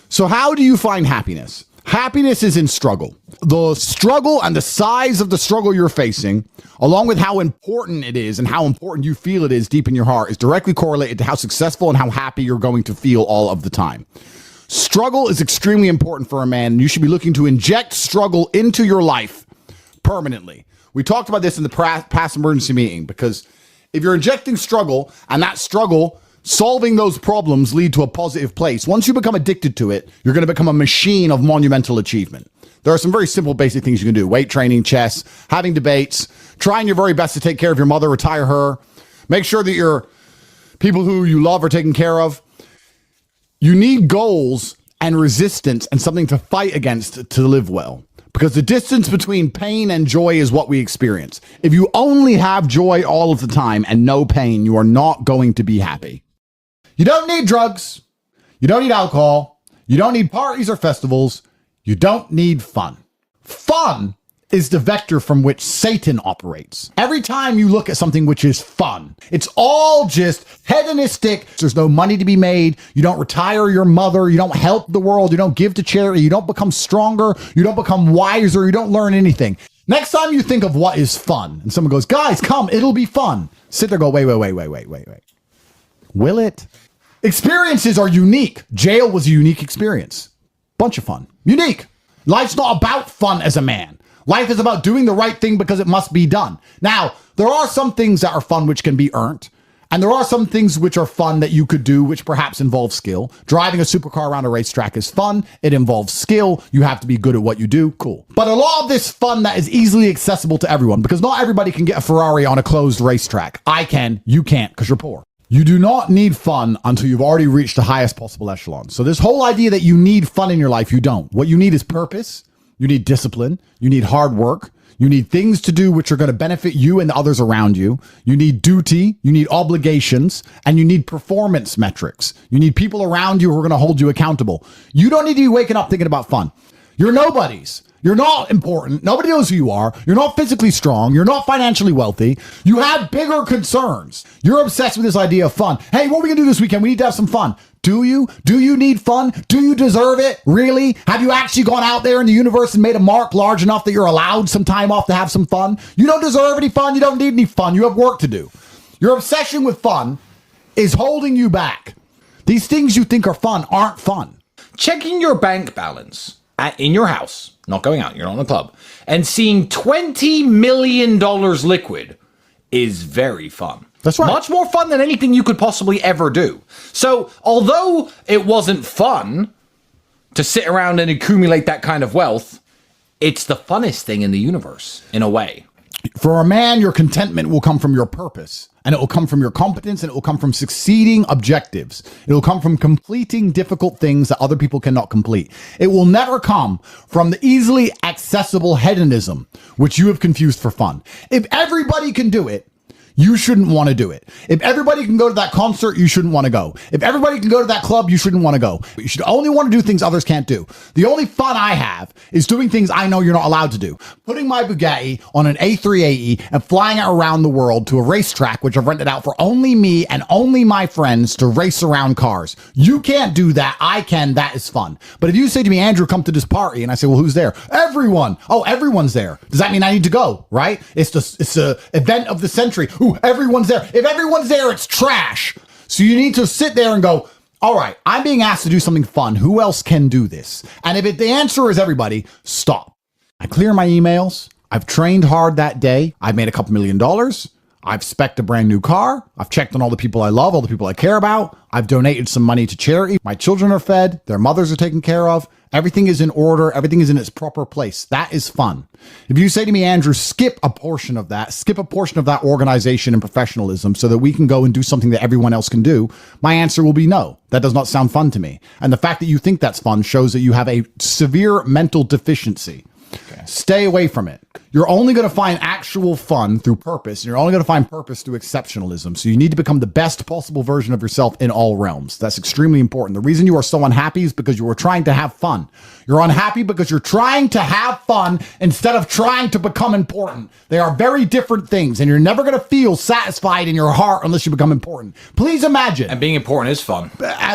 So how do you find happiness? Happiness is in struggle. The struggle and the size of the struggle you're facing, along with how important it is and how important you feel it is deep in your heart, is directly correlated to how successful and how happy you're going to feel all of the time. Struggle is extremely important for a man, and you should be looking to inject struggle into your life permanently. We talked about this in the past emergency meeting, because if you're injecting struggle and that struggle solving those problems lead to a positive place, once you become addicted to it, you're going to become a machine of monumental achievement. There are some very simple, basic things you can do. Weight training, chess, having debates, trying your very best to take care of your mother, retire her, make sure that your people who you love are taken care of. You need goals and resistance and something to fight against to live well, because the distance between pain and joy is what we experience. If you only have joy all of the time and no pain, you are not going to be happy. You don't need drugs. You don't need alcohol. You don't need parties or festivals. You don't need fun. Fun is the vector from which Satan operates. Every time you look at something which is fun, it's all just hedonistic. There's no money to be made. You don't retire your mother. You don't help the world. You don't give to charity. You don't become stronger. You don't become wiser. You don't learn anything. Next time you think of what is fun and someone goes, guys, come, it'll be fun. Sit there, go, wait. Will it? Experiences are unique. Jail was a unique experience. Bunch of fun. Unique. Life's not about fun as a man. Life is about doing the right thing because it must be done. Now, there are some things that are fun which can be earned. And there are some things which are fun that you could do which perhaps involve skill. Driving a supercar around a racetrack is fun. It involves skill. You have to be good at what you do. Cool. But a lot of this fun that is easily accessible to everyone, because not everybody can get a Ferrari on a closed racetrack. I can. You can't because you're poor. You do not need fun until you've already reached the highest possible echelon. So this whole idea that you need fun in your life, you don't. What you need is purpose. You need discipline. You need hard work. You need things to do which are going to benefit you and the others around you. You need duty. You need obligations. And you need performance metrics. You need people around you who are going to hold you accountable. You don't need to be waking up thinking about fun. You're nobodies. You're not important. Nobody knows who you are. You're not physically strong. You're not financially wealthy. You have bigger concerns. You're obsessed with this idea of fun. Hey, what are we going to do this weekend? We need to have some fun. Do you? Do you need fun? Do you deserve it? Really? Have you actually gone out there in the universe and made a mark large enough that you're allowed some time off to have some fun? You don't deserve any fun. You don't need any fun. You have work to do. Your obsession with fun is holding you back. These things you think are fun aren't fun. Checking your bank balance in your house, not going out, you're not in a club, and seeing $20 million liquid is very fun. That's right. Much more fun than anything you could possibly ever do. So, although it wasn't fun to sit around and accumulate that kind of wealth, it's the funnest thing in the universe, in a way. For a man, your contentment will come from your purpose, and it will come from your competence, and it will come from succeeding objectives. It will come from completing difficult things that other people cannot complete. It will never come from the easily accessible hedonism, which you have confused for fun. If everybody can do it, you shouldn't want to do it. If everybody can go to that concert, you shouldn't want to go. If everybody can go to that club, you shouldn't want to go. You should only want to do things others can't do. The only fun I have is doing things I know you're not allowed to do. Putting my Bugatti on an A380 and flying it around the world to a racetrack, which I've rented out for only me and only my friends to race around cars. You can't do that. I can. That is fun. But if you say to me, Andrew, come to this party, and I say, well, who's there? Everyone. Oh, everyone's there. Does that mean I need to go? Right? It's the event of the century. Ooh, everyone's there. If everyone's there, it's trash. So you need to sit there and go, all right, I'm being asked to do something fun. Who else can do this? And if the answer is everybody, stop. I clear my emails. I've trained hard that day. I've made a couple $1 million. I've spec'd a brand new car. I've checked on all the people I love, all the people I care about. I've donated some money to charity. My children are fed. Their mothers are taken care of. Everything is in order. Everything is in its proper place. That is fun. If you say to me, Andrew, skip a portion of that organization and professionalism so that we can go and do something that everyone else can do, my answer will be no. That does not sound fun to me. And the fact that you think that's fun shows that you have a severe mental deficiency. Okay. Stay away from it. You're only going to find actual fun through purpose. And you're only going to find purpose through exceptionalism. So you need to become the best possible version of yourself in all realms. That's extremely important. The reason you are so unhappy is because you are trying to have fun. You're unhappy because you're trying to have fun instead of trying to become important. They are very different things, and you're never going to feel satisfied in your heart unless you become important. Please imagine. And being important is fun.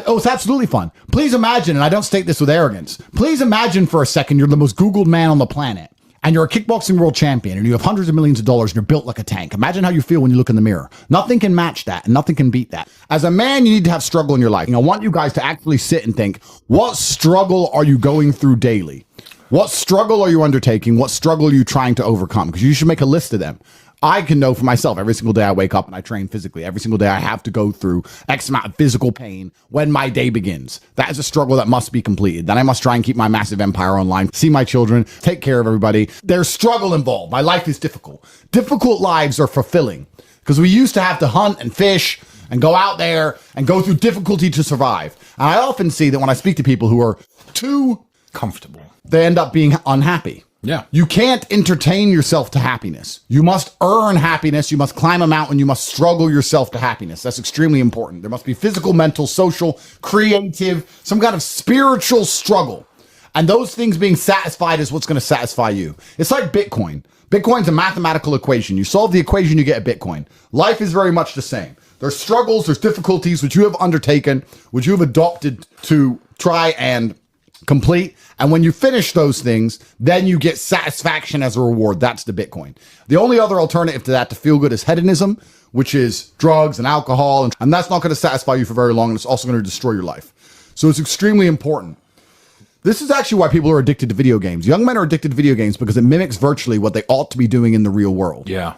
Oh, it's absolutely fun. Please imagine, and I don't state this with arrogance, please imagine for a second you're the most Googled man on the planet. And you're a kickboxing world champion and you have hundreds of millions of dollars and you're built like a tank. Imagine how you feel when you look in the mirror. Nothing can match that and nothing can beat that. As a man, you need to have struggle in your life. And I want you guys to actually sit and think, what struggle are you going through daily? What struggle are you undertaking? What struggle are you trying to overcome? Because you should make a list of them. I can know for myself every single day I wake up and I train physically. Every single day I have to go through X amount of physical pain when my day begins. That is a struggle that must be completed. Then I must try and keep my massive empire online, see my children, take care of everybody. There's struggle involved. My life is difficult. Difficult lives are fulfilling because we used to have to hunt and fish and go out there and go through difficulty to survive. And I often see that when I speak to people who are too Comfortable. they end up being unhappy. Yeah. You can't entertain yourself to happiness. You must earn happiness. You must climb a mountain. You must struggle yourself to happiness. That's extremely important. There must be physical, mental, social, creative, some kind of spiritual struggle. And those things being satisfied is what's going to satisfy you. It's like Bitcoin. Bitcoin's a mathematical equation. You solve the equation, you get a Bitcoin. Life is very much the same. There's struggles, there's difficulties which you have undertaken, which you have adopted to try and complete. And when you finish those things, then you get satisfaction as a reward. That's the Bitcoin. The only other alternative to that to feel good is hedonism, which is drugs and alcohol. And that's not going to satisfy you for very long. And it's also going to destroy your life. So it's extremely important. This is actually why people are addicted to video games. Young men are addicted to video games because it mimics virtually what they ought to be doing in the real world. Yeah.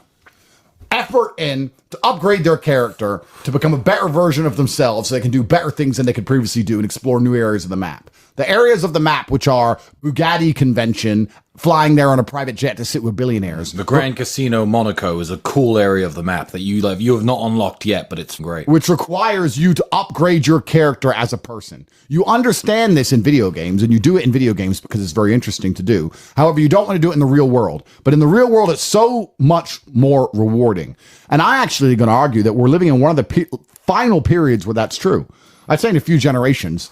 Effort in to upgrade their character, to become a better version of themselves so they can do better things than they could previously do and explore new areas of the map. The areas of the map, which are Bugatti convention, flying there on a private jet to sit with billionaires. The Grand Casino Monaco is a cool area of the map that you have not unlocked yet, but it's great. Which requires you to upgrade your character as a person. You understand this in video games, and you do it in video games because it's very interesting to do. However, you don't want to do it in the real world. But in the real world, it's so much more rewarding. And I actually going to argue that we're living in one of the final periods where that's true. I'd say in a few generations,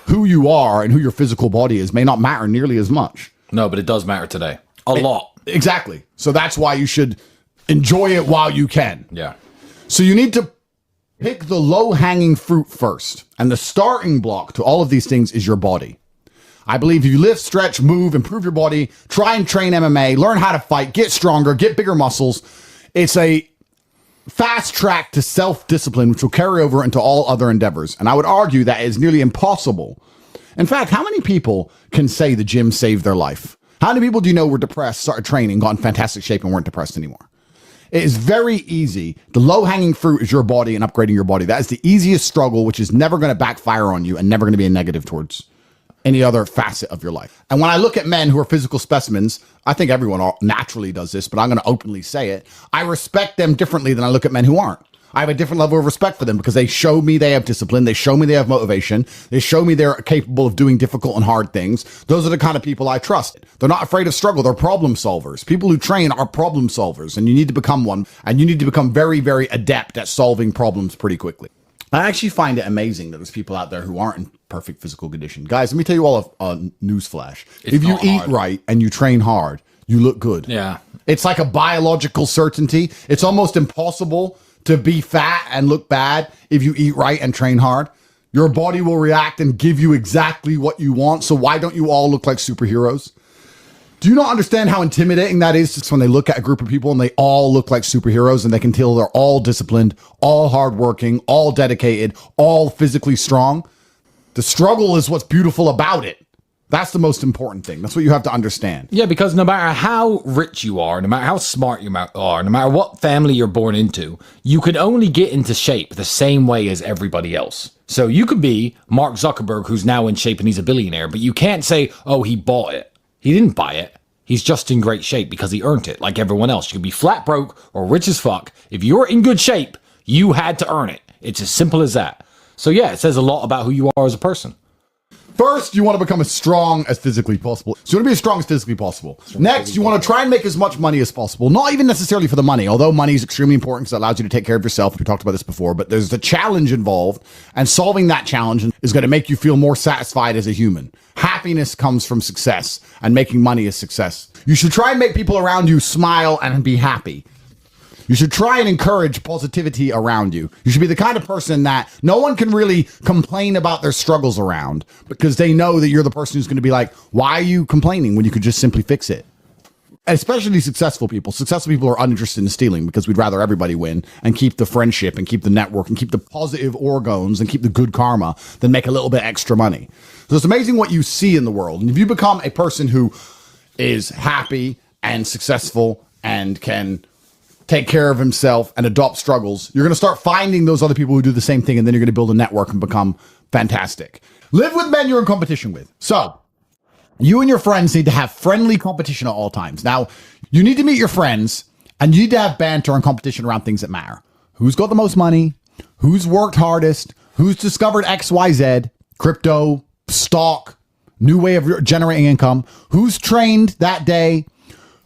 who you are and who your physical body is may not matter nearly as much. No, but it does matter today. A lot. Exactly. So that's why you should enjoy it while you can. Yeah. So you need to pick the low-hanging fruit first. And the starting block to all of these things is your body. I believe if you lift, stretch, move, improve your body, try and train MMA, learn how to fight, get stronger, get bigger muscles, it's a fast track to self-discipline, which will carry over into all other endeavors. And I would argue that is nearly impossible. In fact, how many people can say the gym saved their life? How many people do you know were depressed, started training, got in fantastic shape, and weren't depressed anymore? It is very easy. The low-hanging fruit is your body and upgrading your body. That is the easiest struggle, which is never going to backfire on you and never going to be a negative towards any other facet of your life. And when I look at men who are physical specimens, I think everyone naturally does this, but I'm going to openly say it. I respect them differently than I look at men who aren't. I have a different level of respect for them because they show me they have discipline. They show me they have motivation. They show me they're capable of doing difficult and hard things. Those are the kind of people I trust. They're not afraid of struggle. They're problem solvers. People who train are problem solvers, and you need to become one. And you need to become very, very adept at solving problems pretty quickly. I actually find it amazing that there's people out there who aren't in perfect physical condition. Guys, let me tell you all a newsflash. If you eat right and you train hard, you look good. Yeah. It's like a biological certainty. It's almost impossible to be fat and look bad if you eat right and train hard. Your body will react and give you exactly what you want. So why don't you all look like superheroes? Do you not understand how intimidating that is just when they look at a group of people and they all look like superheroes and they can tell they're all disciplined, all hardworking, all dedicated, all physically strong? The struggle is what's beautiful about it. That's the most important thing. That's what you have to understand. Yeah, because no matter how rich you are, no matter how smart you are, no matter what family you're born into, you can only get into shape the same way as everybody else. So you could be Mark Zuckerberg, who's now in shape and he's a billionaire, but you can't say, oh, he bought it. He didn't buy it. He's just in great shape because he earned it, like everyone else. You can be flat broke or rich as fuck. If you're in good shape, you had to earn it. It's as simple as that. So yeah, it says a lot about who you are as a person. First, you want to become as strong as physically possible. So you want to be as strong as physically possible. Next, you want to try and make as much money as possible. Not even necessarily for the money, although money is extremely important because it allows you to take care of yourself. We talked about this before, but there's a challenge involved, and solving that challenge is going to make you feel more satisfied as a human. Happiness comes from success, and making money is success. You should try and make people around you smile and be happy. You should try and encourage positivity around you. You should be the kind of person that no one can really complain about their struggles around because they know that you're the person who's going to be like, why are you complaining when you could just simply fix it? Especially successful people. Successful people are uninterested in stealing because we'd rather everybody win and keep the friendship and keep the network and keep the positive orgons and keep the good karma than make a little bit extra money. So it's amazing what you see in the world. And if you become a person who is happy and successful and can take care of himself and adopt struggles, you're going to start finding those other people who do the same thing, and then you're going to build a network and become fantastic. Live with men you're in competition with. So you and your friends need to have friendly competition at all times. Now, you need to meet your friends, and you need to have banter and competition around things that matter. Who's got the most money? Who's worked hardest? Who's discovered XYZ, crypto, stock, new way of generating income? Who's trained that day?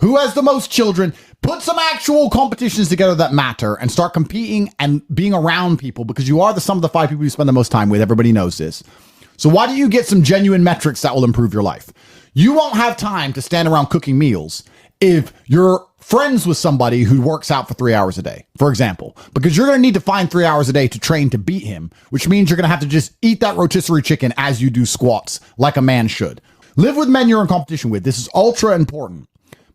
Who has the most children? Put some actual competitions together that matter and start competing and being around people, because you are the sum of the 5 people you spend the most time with. Everybody knows this. So why don't you get some genuine metrics that will improve your life? You won't have time to stand around cooking meals if you're friends with somebody who works out for 3 hours a day, for example, because you're going to need to find 3 hours a day to train to beat him, which means you're going to have to just eat that rotisserie chicken as you do squats like a man should. Live with men you're in competition with. This is ultra important,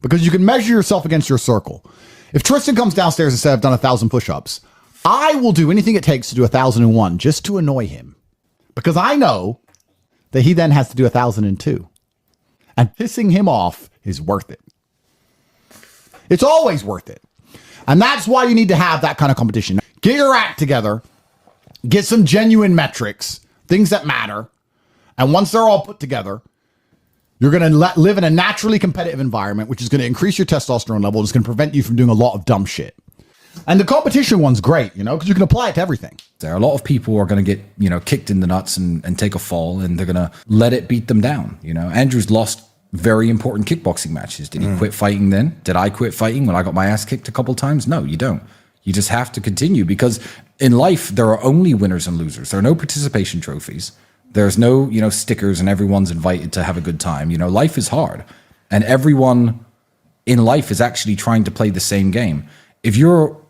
because you can measure yourself against your circle. If Tristan comes downstairs and says, I've done 1,000 push-ups, I will do anything it takes to do 1,001 just to annoy him, because I know that he then has to do 1,002. And pissing him off is worth it. It's always worth it. And that's why you need to have that kind of competition. Get your act together, get some genuine metrics, things that matter. And once they're all put together, you're going to live in a naturally competitive environment, which is going to increase your testosterone level. It's going to prevent you from doing a lot of dumb shit. And the competition one's great, because you can apply it to everything. There are a lot of people who are going to get, kicked in the nuts and take a fall, and they're going to let it beat them down. Andrew's lost very important kickboxing matches. Did he quit fighting then? Did I quit fighting when I got my ass kicked a couple times? No, you don't. You just have to continue, because in life, there are only winners and losers. There are no participation trophies. There's no, stickers and everyone's invited to have a good time. Life is hard, and everyone in life is actually trying to play the same game. If you're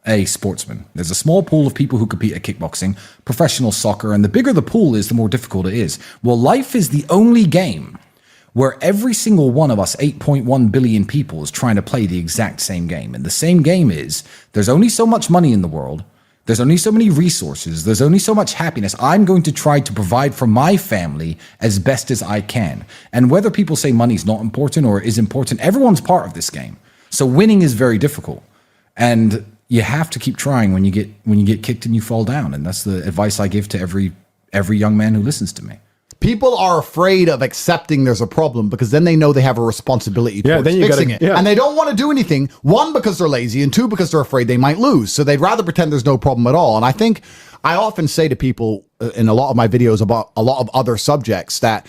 a sportsman, there's a small pool of people who compete at kickboxing, professional soccer, and the bigger the pool is, the more difficult it is. Well, life is the only game where every single one of us, 8.1 billion people, is trying to play the exact same game. And the same game is, there's only so much money in the world. There's only so many resources. There's only so much happiness. I'm going to try to provide for my family as best as I can. And whether people say money's not important or is important, everyone's part of this game. So winning is very difficult. And you have to keep trying when you get kicked and you fall down. And that's the advice I give to every young man who listens to me. People are afraid of accepting there's a problem, because then they know they have a responsibility towards fixing it. Yeah. And they don't want to do anything, one, because they're lazy, and two, because they're afraid they might lose. So they'd rather pretend there's no problem at all. And I think I often say to people in a lot of my videos about a lot of other subjects that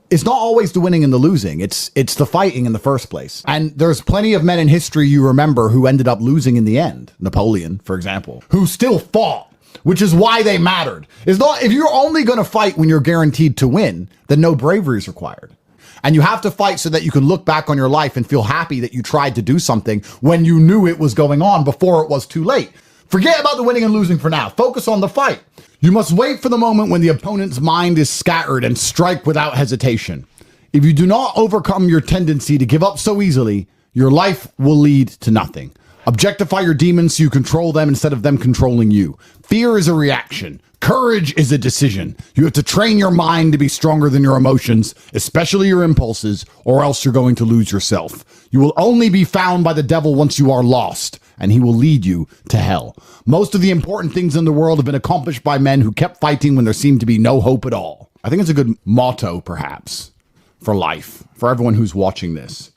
it's not always the winning and the losing. It's the fighting in the first place. And there's plenty of men in history you remember who ended up losing in the end. Napoleon, for example, who still fought, which is why they mattered. It's not, if you're only going to fight when you're guaranteed to win, then no bravery is required. And you have to fight so that you can look back on your life and feel happy that you tried to do something when you knew it was going on before it was too late. Forget about the winning and losing for now. Focus on the fight. You must wait for the moment when the opponent's mind is scattered and strike without hesitation. If you do not overcome your tendency to give up so easily, your life will lead to nothing. Objectify your demons so you control them instead of them controlling you. Fear is a reaction. Courage is a decision. You have to train your mind to be stronger than your emotions, especially your impulses, or else you're going to lose yourself. You will only be found by the devil once you are lost, and he will lead you to hell. Most of the important things in the world have been accomplished by men who kept fighting when there seemed to be no hope at all. I think it's a good motto, perhaps, for life, for everyone who's watching this.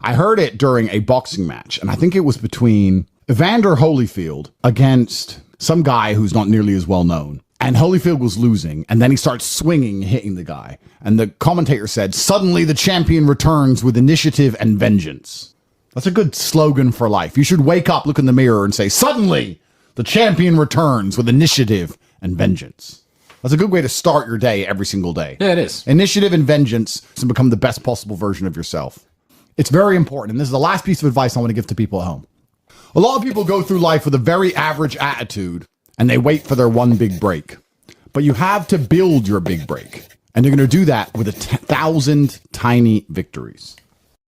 I heard it during a boxing match, and I think it was between Evander Holyfield against some guy who's not nearly as well known. And Holyfield was losing, and then he starts swinging, hitting the guy. And the commentator said, "Suddenly the champion returns with initiative and vengeance." That's a good slogan for life. You should wake up, look in the mirror, and say, "Suddenly the champion returns with initiative and vengeance." That's a good way to start your day every single day. Yeah, it is. Initiative and vengeance to become the best possible version of yourself. It's very important. And this is the last piece of advice I want to give to people at home. A lot of people go through life with a very average attitude, and they wait for their one big break. But you have to build your big break. And you're going to do that with 1,000 tiny victories.